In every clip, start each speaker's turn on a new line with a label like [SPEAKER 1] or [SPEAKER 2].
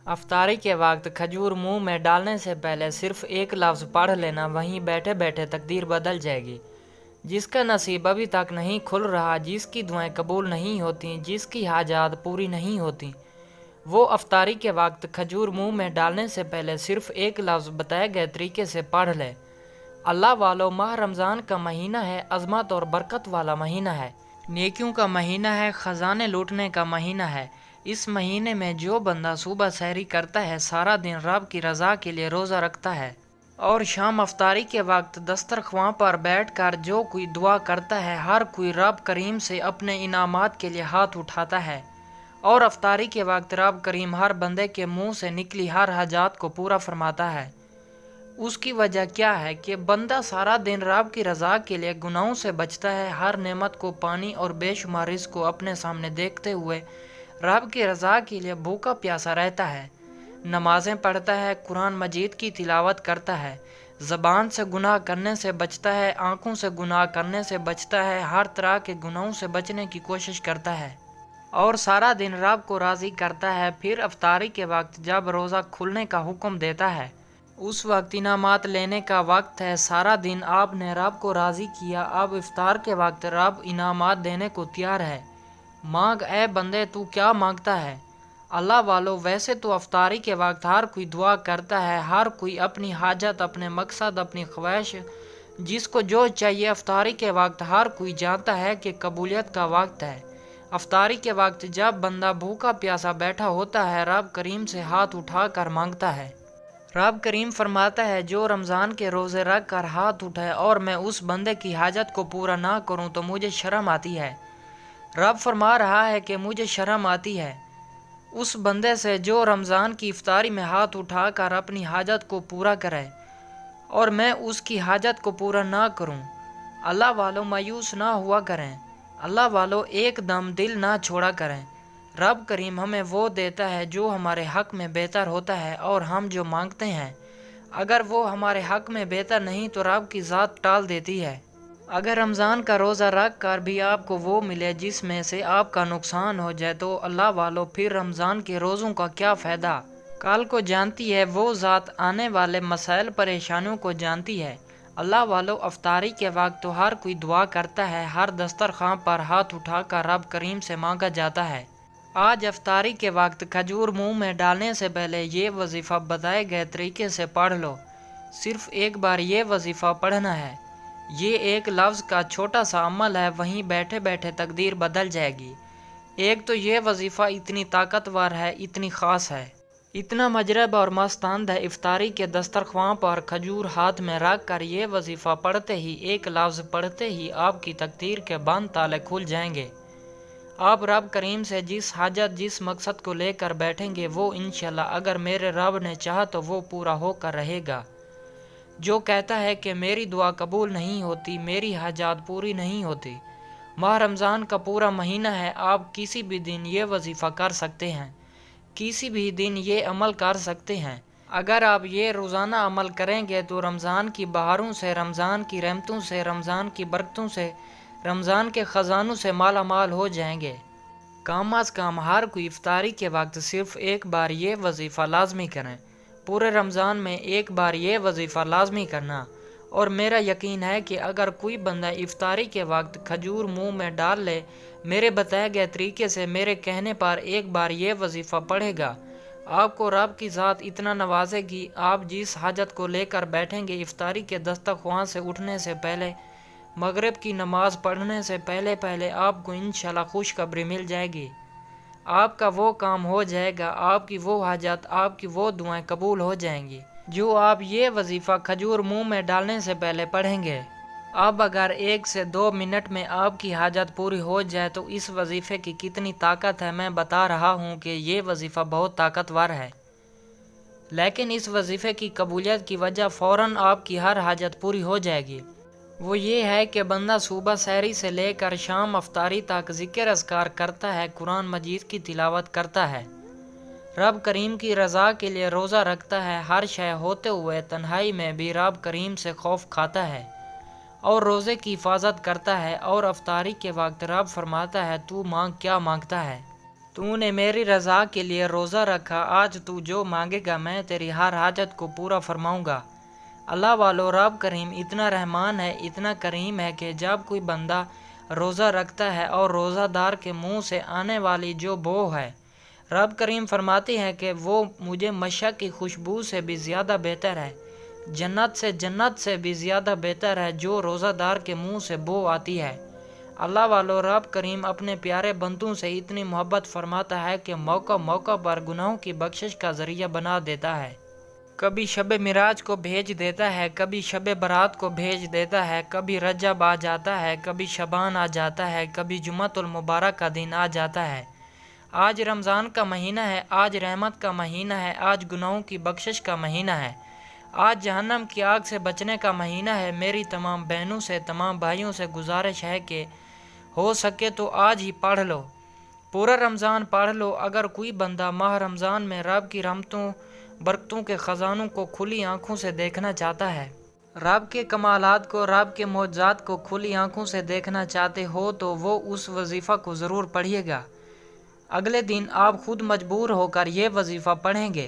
[SPEAKER 1] افطاری کے وقت کھجور منہ میں ڈالنے سے پہلے صرف ایک لفظ پڑھ لینا، وہیں بیٹھے بیٹھے تقدیر بدل جائے گی۔ جس کا نصیب ابھی تک نہیں کھل رہا، جس کی دعائیں قبول نہیں ہوتی، جس کی حاجات پوری نہیں ہوتی، وہ افطاری کے وقت کھجور منہ میں ڈالنے سے پہلے صرف ایک لفظ بتائے گئے طریقے سے پڑھ لے۔ اللہ والو، ماہ رمضان کا مہینہ ہے، عظمت اور برکت والا مہینہ ہے، نیکیوں کا مہینہ ہے، خزانے لوٹنے کا مہینہ ہے۔ اس مہینے میں جو بندہ صبح سحری کرتا ہے، سارا دن رب کی رضا کے لیے روزہ رکھتا ہے، اور شام افطاری کے وقت دسترخواں پر بیٹھ کر جو کوئی دعا کرتا ہے، ہر کوئی رب کریم سے اپنے انعامات کے لیے ہاتھ اٹھاتا ہے، اور افطاری کے وقت رب کریم ہر بندے کے منہ سے نکلی ہر حاجات کو پورا فرماتا ہے۔ اس کی وجہ کیا ہے کہ بندہ سارا دن رب کی رضا کے لیے گناہوں سے بچتا ہے، ہر نعمت کو پانی اور بے شمار رزق کو اپنے سامنے دیکھتے ہوئے رب کی رضا کے لیے بھوکا پیاسا رہتا ہے، نمازیں پڑھتا ہے، قرآن مجید کی تلاوت کرتا ہے، زبان سے گناہ کرنے سے بچتا ہے، آنکھوں سے گناہ کرنے سے بچتا ہے، ہر طرح کے گناہوں سے بچنے کی کوشش کرتا ہے، اور سارا دن رب کو راضی کرتا ہے۔ پھر افطاری کے وقت جب روزہ کھلنے کا حکم دیتا ہے، اس وقت انعامات لینے کا وقت ہے۔ سارا دن آپ نے رب کو راضی کیا، اب افطار کے وقت رب انعامات دینے کو تیار ہے۔ مانگ اے بندے، تو کیا مانگتا ہے؟ اللہ والو، ویسے تو افطاری کے وقت ہر کوئی دعا کرتا ہے، ہر کوئی اپنی حاجت، اپنے مقصد، اپنی خواہش، جس کو جو چاہیے، افطاری کے وقت ہر کوئی جانتا ہے کہ قبولیت کا وقت ہے۔ افطاری کے وقت جب بندہ بھوکا پیاسا بیٹھا ہوتا ہے، رب کریم سے ہاتھ اٹھا کر مانگتا ہے۔ رب کریم فرماتا ہے، جو رمضان کے روزے رکھ کر ہاتھ اٹھائے اور میں اس بندے کی حاجت کو پورا نہ کروں تو مجھے شرم آتی ہے۔ رب فرما رہا ہے کہ مجھے شرم آتی ہے اس بندے سے جو رمضان کی افطاری میں ہاتھ اٹھا کر اپنی حاجت کو پورا کرے، اور میں اس کی حاجت کو پورا نہ کروں۔ اللہ والو، مایوس نہ ہوا کریں، اللہ والو، ایک دم دل نہ چھوڑا کریں۔ رب کریم ہمیں وہ دیتا ہے جو ہمارے حق میں بہتر ہوتا ہے، اور ہم جو مانگتے ہیں اگر وہ ہمارے حق میں بہتر نہیں تو رب کی ذات ٹال دیتی ہے۔ اگر رمضان کا روزہ رکھ کر بھی آپ کو وہ ملے جس میں سے آپ کا نقصان ہو جائے تو اللہ والو، پھر رمضان کے روزوں کا کیا فائدہ؟ کل کو جانتی ہے وہ ذات، آنے والے مسائل پریشانیوں کو جانتی ہے۔ اللہ والو، افطاری کے وقت تو ہر کوئی دعا کرتا ہے، ہر دسترخواں پر ہاتھ اٹھا کر رب کریم سے مانگا جاتا ہے۔ آج افطاری کے وقت کھجور منہ میں ڈالنے سے پہلے یہ وظیفہ بتائے گئے طریقے سے پڑھ لو۔ صرف ایک بار یہ وظیفہ پڑھنا ہے۔ یہ ایک لفظ کا چھوٹا سا عمل ہے، وہیں بیٹھے بیٹھے تقدیر بدل جائے گی۔ ایک تو یہ وظیفہ اتنی طاقتور ہے، اتنی خاص ہے، اتنا مجرب اور مستند ہے۔ افطاری کے دسترخواں پر کھجور ہاتھ میں رکھ کر یہ وظیفہ پڑھتے ہی، ایک لفظ پڑھتے ہی آپ کی تقدیر کے بند تالے کھل جائیں گے۔ آپ رب کریم سے جس حاجت، جس مقصد کو لے کر بیٹھیں گے، وہ انشاءاللہ اگر میرے رب نے چاہا تو وہ پورا ہو کر رہے گا۔ جو کہتا ہے کہ میری دعا قبول نہیں ہوتی، میری حاجات پوری نہیں ہوتی، ماہ رمضان کا پورا مہینہ ہے، آپ کسی بھی دن یہ وظیفہ کر سکتے ہیں، کسی بھی دن یہ عمل کر سکتے ہیں۔ اگر آپ یہ روزانہ عمل کریں گے تو رمضان کی بہاروں سے، رمضان کی رحمتوں سے، رمضان کی برکتوں سے، رمضان کے خزانوں سے مالا مال ہو جائیں گے۔ کم از کم ہر کوئی افطاری کے وقت صرف ایک بار یہ وظیفہ لازمی کریں، پورے رمضان میں ایک بار یہ وظیفہ لازمی کرنا۔ اور میرا یقین ہے کہ اگر کوئی بندہ افطاری کے وقت کھجور منہ میں ڈال لے، میرے بتائے گئے طریقے سے میرے کہنے پر ایک بار یہ وظیفہ پڑھے گا، آپ کو رب کی ذات اتنا نوازے گی، آپ جس حاجت کو لے کر بیٹھیں گے، افطاری کے دسترخوان سے اٹھنے سے پہلے، مغرب کی نماز پڑھنے سے پہلے آپ کو انشاءاللہ خوشخبری مل جائے گی۔ آپ کا وہ کام ہو جائے گا، آپ کی وہ حاجت، آپ کی وہ دعائیں قبول ہو جائیں گی جو آپ یہ وظیفہ کھجور منہ میں ڈالنے سے پہلے پڑھیں گے۔ اب اگر 1 سے 2 منٹ میں آپ کی حاجت پوری ہو جائے تو اس وظیفے کی کتنی طاقت ہے میں بتا رہا ہوں کہ یہ وظیفہ بہت طاقتور ہے، لیکن اس وظیفے کی قبولیت کی وجہ فوراً آپ کی ہر حاجت پوری ہو جائے گی۔ وہ یہ ہے کہ بندہ صبح سحری سے لے کر شام افطاری تک ذکر اذکار کرتا ہے، قرآن مجید کی تلاوت کرتا ہے، رب کریم کی رضا کے لیے روزہ رکھتا ہے، ہر شے ہوتے ہوئے تنہائی میں بھی رب کریم سے خوف کھاتا ہے اور روزے کی حفاظت کرتا ہے، اور افطاری کے وقت رب فرماتا ہے، تو مانگ، کیا مانگتا ہے؟ تو نے میری رضا کے لیے روزہ رکھا، آج تو جو مانگے گا میں تیری ہر حاجت کو پورا فرماؤں گا۔ اللہ والو، رب کریم اتنا رحمان ہے، اتنا کریم ہے کہ جب کوئی بندہ روزہ رکھتا ہے اور روزہ دار کے منہ سے آنے والی جو بو ہے، رب کریم فرماتے ہیں کہ وہ مجھے مشک کی خوشبو سے بھی زیادہ بہتر ہے، جنت سے بھی زیادہ بہتر ہے جو روزہ دار کے منہ سے بو آتی ہے۔ اللہ والو، رب کریم اپنے پیارے بندوں سے اتنی محبت فرماتا ہے کہ موقع موقع پر گناہوں کی بخشش کا ذریعہ بنا دیتا ہے۔ کبھی شب معراج کو بھیج دیتا ہے، کبھی شب برات کو بھیج دیتا ہے، کبھی رجب آ جاتا ہے، کبھی شعبان آ جاتا ہے، کبھی جمعۃ المبارک کا دن آ جاتا ہے۔ آج رمضان کا مہینہ ہے، آج رحمت کا مہینہ ہے، آج گناہوں کی بخشش کا مہینہ ہے، آج جہنم کی آگ سے بچنے کا مہینہ ہے۔ میری تمام بہنوں سے، تمام بھائیوں سے گزارش ہے کہ ہو سکے تو آج ہی پڑھ لو، پورا رمضان پڑھ لو۔ اگر کوئی بندہ ماہ رمضان میں رب کی رحمتوں برکتوں کے خزانوں کو کھلی آنکھوں سے دیکھنا چاہتا ہے، رب کے کمالات کو، رب کے معجزات کو کھلی آنکھوں سے دیکھنا چاہتے ہو تو وہ اس وظیفہ کو ضرور پڑھیے گا۔ اگلے دن آپ خود مجبور ہو کر یہ وظیفہ پڑھیں گے،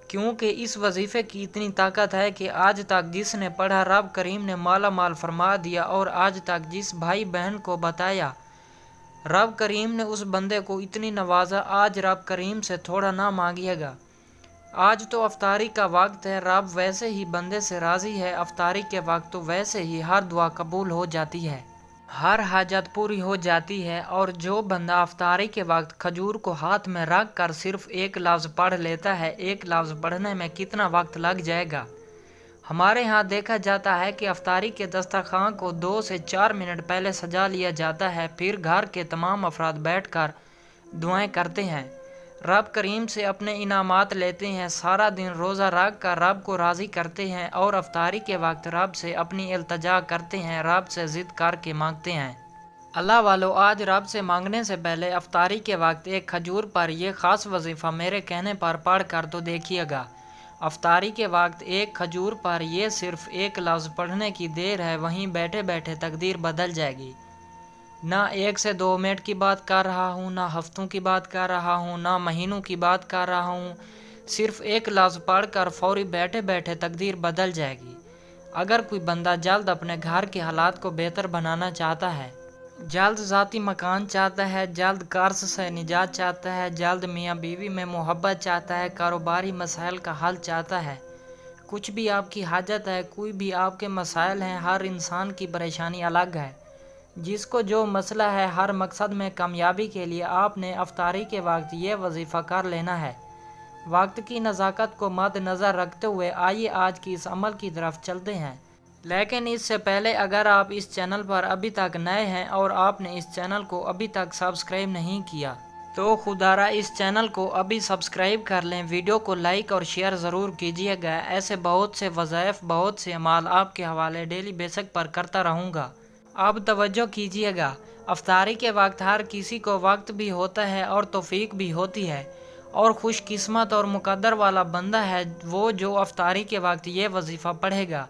[SPEAKER 1] کیونکہ اس وظیفے کی اتنی طاقت ہے کہ آج تک جس نے پڑھا رب کریم نے مالا مال فرما دیا، اور آج تک جس بھائی بہن کو بتایا رب کریم نے اس بندے کو اتنی نوازا۔ آج رب کریم سے تھوڑا نہ مانگیے گا، آج تو افطاری کا وقت ہے، رب ویسے ہی بندے سے راضی ہے، افطاری کے وقت تو ویسے ہی ہر دعا قبول ہو جاتی ہے، ہر حاجت پوری ہو جاتی ہے۔ اور جو بندہ افطاری کے وقت کھجور کو ہاتھ میں رکھ کر صرف ایک لفظ پڑھ لیتا ہے، ایک لفظ پڑھنے میں کتنا وقت لگ جائے گا؟ ہمارے ہاں دیکھا جاتا ہے کہ افطاری کے دسترخوان کو 2 سے 4 منٹ پہلے سجا لیا جاتا ہے، پھر گھر کے تمام افراد بیٹھ کر دعائیں کرتے ہیں، رب کریم سے اپنے انعامات لیتے ہیں، سارا دن روزہ رکھ کر رب کو راضی کرتے ہیں، اور افطاری کے وقت رب سے اپنی التجا کرتے ہیں، رب سے ضد کر کے مانگتے ہیں۔ اللہ والو، آج رب سے مانگنے سے پہلے افطاری کے وقت ایک کھجور پر یہ خاص وظیفہ میرے کہنے پر پڑھ کر تو دیکھیے گا۔ افطاری کے وقت ایک کھجور پر یہ صرف ایک لفظ پڑھنے کی دیر ہے، وہیں بیٹھے بیٹھے تقدیر بدل جائے گی۔ نہ 1 سے 2 منٹ کی بات کر رہا ہوں، نہ ہفتوں کی بات کر رہا ہوں، نہ مہینوں کی بات کر رہا ہوں، صرف ایک لفظ پڑھ کر فوری بیٹھے بیٹھے تقدیر بدل جائے گی۔ اگر کوئی بندہ جلد اپنے گھر کے حالات کو بہتر بنانا چاہتا ہے، جلد ذاتی مکان چاہتا ہے، جلد قرض سے نجات چاہتا ہے، جلد میاں بیوی میں محبت چاہتا ہے، کاروباری مسائل کا حل چاہتا ہے، کچھ بھی آپ کی حاجت ہے، کوئی بھی آپ کے مسائل ہیں، ہر انسان کی پریشانی الگ ہے، جس کو جو مسئلہ ہے، ہر مقصد میں کامیابی کے لیے آپ نے افطاری کے وقت یہ وظیفہ کر لینا ہے۔ وقت کی نزاکت کو مد نظر رکھتے ہوئے آئیے آج کی اس عمل کی طرف چلتے ہیں، لیکن اس سے پہلے اگر آپ اس چینل پر ابھی تک نئے ہیں اور آپ نے اس چینل کو ابھی تک سبسکرائب نہیں کیا تو خدارا اس چینل کو ابھی سبسکرائب کر لیں، ویڈیو کو لائک اور شیئر ضرور کیجیے گا۔ ایسے بہت سے وظائف، بہت سے اعمال آپ کے حوالے ڈیلی بیسک پر کرتا رہوں گا۔ اب توجہ کیجیے گا، افطاری کے وقت ہر کسی کو وقت بھی ہوتا ہے اور توفیق بھی ہوتی ہے، اور خوش قسمت اور مقدر والا بندہ ہے وہ جو افطاری کے وقت یہ وظیفہ پڑھے گا۔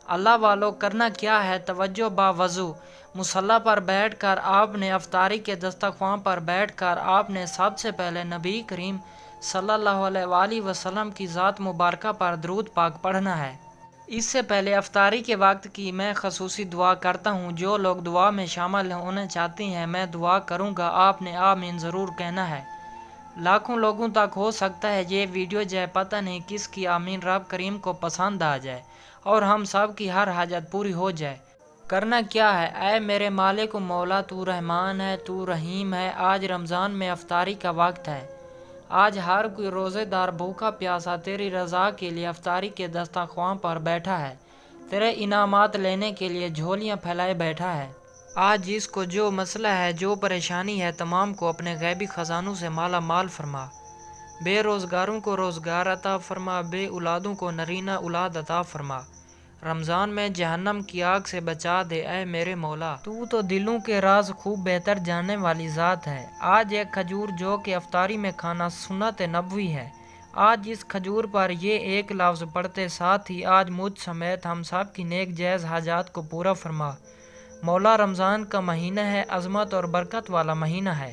[SPEAKER 1] اللہ والو، کرنا کیا ہے؟ توجہ، باوضو مصلی پر بیٹھ کر آپ نے افطاری کے دسترخوان پر بیٹھ کر آپ نے سب سے پہلے نبی کریم صلی اللہ علیہ وآلہ وسلم کی ذات مبارکہ پر درود پاک پڑھنا ہے۔ اس سے پہلے افطاری کے وقت کی میں خصوصی دعا کرتا ہوں، جو لوگ دعا میں شامل ہونا چاہتے ہیں میں دعا کروں گا، آپ نے آمین ضرور کہنا ہے۔ لاکھوں لوگوں تک ہو سکتا ہے یہ ویڈیو جائے، پتہ نہیں کس کی آمین رب کریم کو پسند آ جائے اور ہم سب کی ہر حاجت پوری ہو جائے۔ کرنا کیا ہے؟ اے میرے مالک و مولا، تو رحمان ہے، تو رحیم ہے۔ آج رمضان میں افطاری کا وقت ہے، آج ہر کوئی روزے دار بھوکا پیاسا تیری رضا کے لیے افطاری کے دسترخوان پر بیٹھا ہے، تیرے انعامات لینے کے لیے جھولیاں پھیلائے بیٹھا ہے۔ آج جس کو جو مسئلہ ہے، جو پریشانی ہے، تمام کو اپنے غیبی خزانوں سے مالا مال فرما، بے روزگاروں کو روزگار عطا فرما، بے اولادوں کو نرینہ اولاد عطا فرما، رمضان میں جہنم کی آگ سے بچا دے اے میرے مولا، تو دلوں کے راز خوب بہتر جاننے والی ذات ہے۔ آج ایک کھجور جو کہ افطاری میں کھانا سنت نبوی ہے، آج اس کھجور پر یہ ایک لفظ پڑھتے ساتھ ہی آج مجھ سمیت ہم سب کی نیک جائز حاجات کو پورا فرما۔ مولا، رمضان کا مہینہ ہے، عظمت اور برکت والا مہینہ ہے،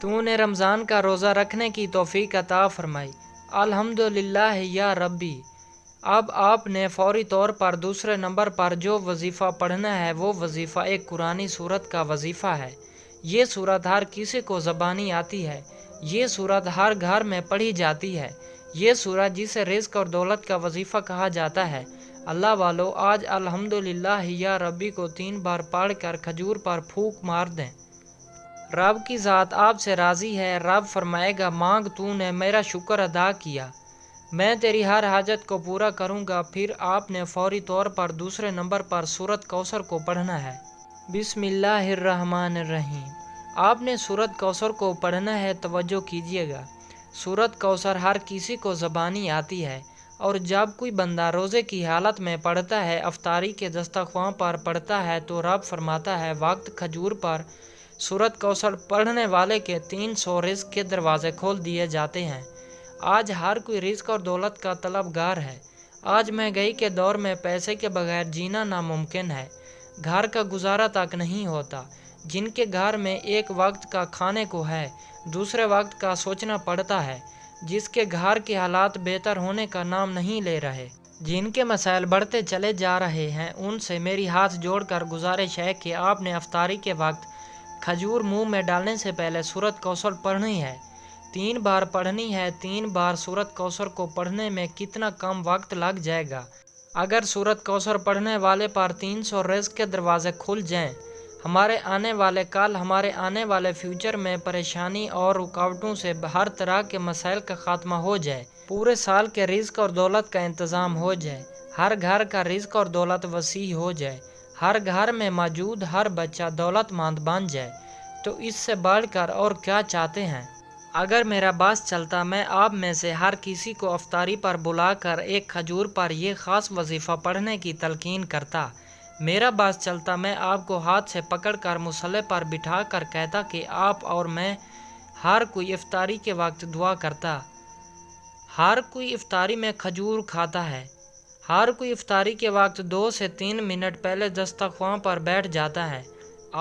[SPEAKER 1] تو نے رمضان کا روزہ رکھنے کی توفیق عطا فرمائی۔ الحمدللہ یا ربی۔ اب آپ نے فوری طور پر دوسرے نمبر پر جو وظیفہ پڑھنا ہے وہ وظیفہ ایک قرآنی سورت کا وظیفہ ہے۔ یہ سورت ہر کسی کو زبانی آتی ہے۔ یہ سورت ہر گھر میں پڑھی جاتی ہے۔ یہ سورت جسے رزق اور دولت کا وظیفہ کہا جاتا ہے۔ اللہ والو، آج الحمدللہ یا ربی کو 3 بار پڑھ کر کھجور پر پھونک مار دیں۔ رب کی ذات آپ سے راضی ہے۔ رب فرمائے گا، مانگ، تو نے میرا شکر ادا کیا، میں تیری ہر حاجت کو پورا کروں گا۔ پھر آپ نے فوری طور پر دوسرے نمبر پر سورت کوثر کو پڑھنا ہے۔ بسم اللہ الرحمن الرحیم۔ آپ نے سورت کوثر کو پڑھنا ہے، توجہ کیجیے گا۔ سورت کوثر ہر کسی کو زبانی آتی ہے، اور جب کوئی بندہ روزے کی حالت میں پڑھتا ہے، افطاری کے دسترخوان پر پڑھتا ہے، تو رب فرماتا ہے وقت کھجور پر سورت کوثر پڑھنے والے کے 300 رزق کے دروازے کھول دیے جاتے ہیں۔ آج ہر کوئی رزق اور دولت کا طلبگار ہے۔ آج مہنگائی کے دور میں پیسے کے بغیر جینا ناممکن ہے۔ گھر کا گزارا تک نہیں ہوتا۔ جن کے گھر میں ایک وقت کا کھانے کو ہے، دوسرے وقت کا سوچنا پڑتا ہے۔ جس کے گھر کے حالات بہتر ہونے کا نام نہیں لے رہے، جن کے مسائل بڑھتے چلے جا رہے ہیں، ان سے میری ہاتھ جوڑ کر گزارش ہے کہ آپ نے افطاری کے وقت کھجور منہ میں ڈالنے سے پہلے سورت کوثر پڑھنی ہے۔ 3 بار پڑھنی ہے۔ 3 بار سورت کوثر کو پڑھنے میں کتنا کم وقت لگ جائے گا۔ اگر سورت کوثر پڑھنے والے پر 300 رزق کے دروازے کھل جائیں، ہمارے آنے والے کل، ہمارے آنے والے فیوچر میں پریشانی اور رکاوٹوں سے ہر طرح کے مسائل کا خاتمہ ہو جائے، پورے سال کے رزق اور دولت کا انتظام ہو جائے، ہر گھر کا رزق اور دولت وسیع ہو جائے، ہر گھر میں موجود ہر بچہ دولت مند بن جائے، تو اس سے بڑھ کر اور کیا چاہتے ہیں؟ اگر میرا باس چلتا، میں آپ میں سے ہر کسی کو افطاری پر بلا کر ایک کھجور پر یہ خاص وظیفہ پڑھنے کی تلقین کرتا۔ میرا باس چلتا، میں آپ کو ہاتھ سے پکڑ کر مصلی پر بٹھا کر کہتا کہ آپ اور میں، ہر کوئی افطاری کے وقت دعا کرتا۔ ہر کوئی افطاری میں کھجور کھاتا ہے۔ ہر کوئی افطاری کے وقت 2 سے 3 منٹ پہلے دسترخوان پر بیٹھ جاتا ہے۔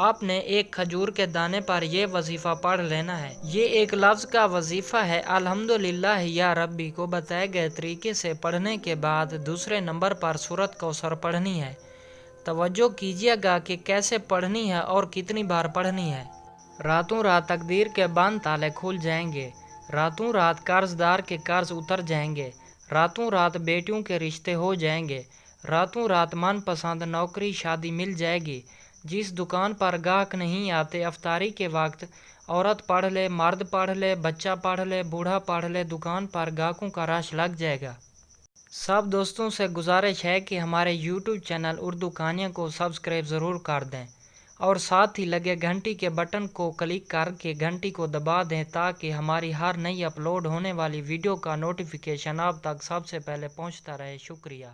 [SPEAKER 1] آپ نے ایک کھجور کے دانے پر یہ وظیفہ پڑھ لینا ہے۔ یہ ایک لفظ کا وظیفہ ہے۔ الحمدللہ یا ربی کو بتائے گئے طریقے سے پڑھنے کے بعد دوسرے نمبر پر سورت کوثر پڑھنی ہے۔ توجہ کیجیے گا کہ کیسے پڑھنی ہے اور کتنی بار پڑھنی ہے۔ راتوں رات تقدیر کے بند تالے کھل جائیں گے۔ راتوں رات قرض دار کے قرض اتر جائیں گے۔ راتوں رات بیٹیوں کے رشتے ہو جائیں گے۔ راتوں رات من پسند نوکری شادی مل جائے گی۔ جس دکان پر گاہک نہیں آتے، افطاری کے وقت عورت پڑھ لے، مرد پڑھ لے، بچہ پڑھ لے، بوڑھا پڑھ لے، دکان پر گاہکوں کا رش لگ جائے گا۔ سب دوستوں سے گزارش ہے کہ ہمارے یوٹیوب چینل اردو کہانیاں کو سبسکرائب ضرور کر دیں، اور ساتھ ہی لگے گھنٹی کے بٹن کو کلک کر کے گھنٹی کو دبا دیں تاکہ ہماری ہر نئی اپلوڈ ہونے والی ویڈیو کا نوٹیفیکیشن آپ تک سب سے پہلے پہنچتا رہے۔ شکریہ۔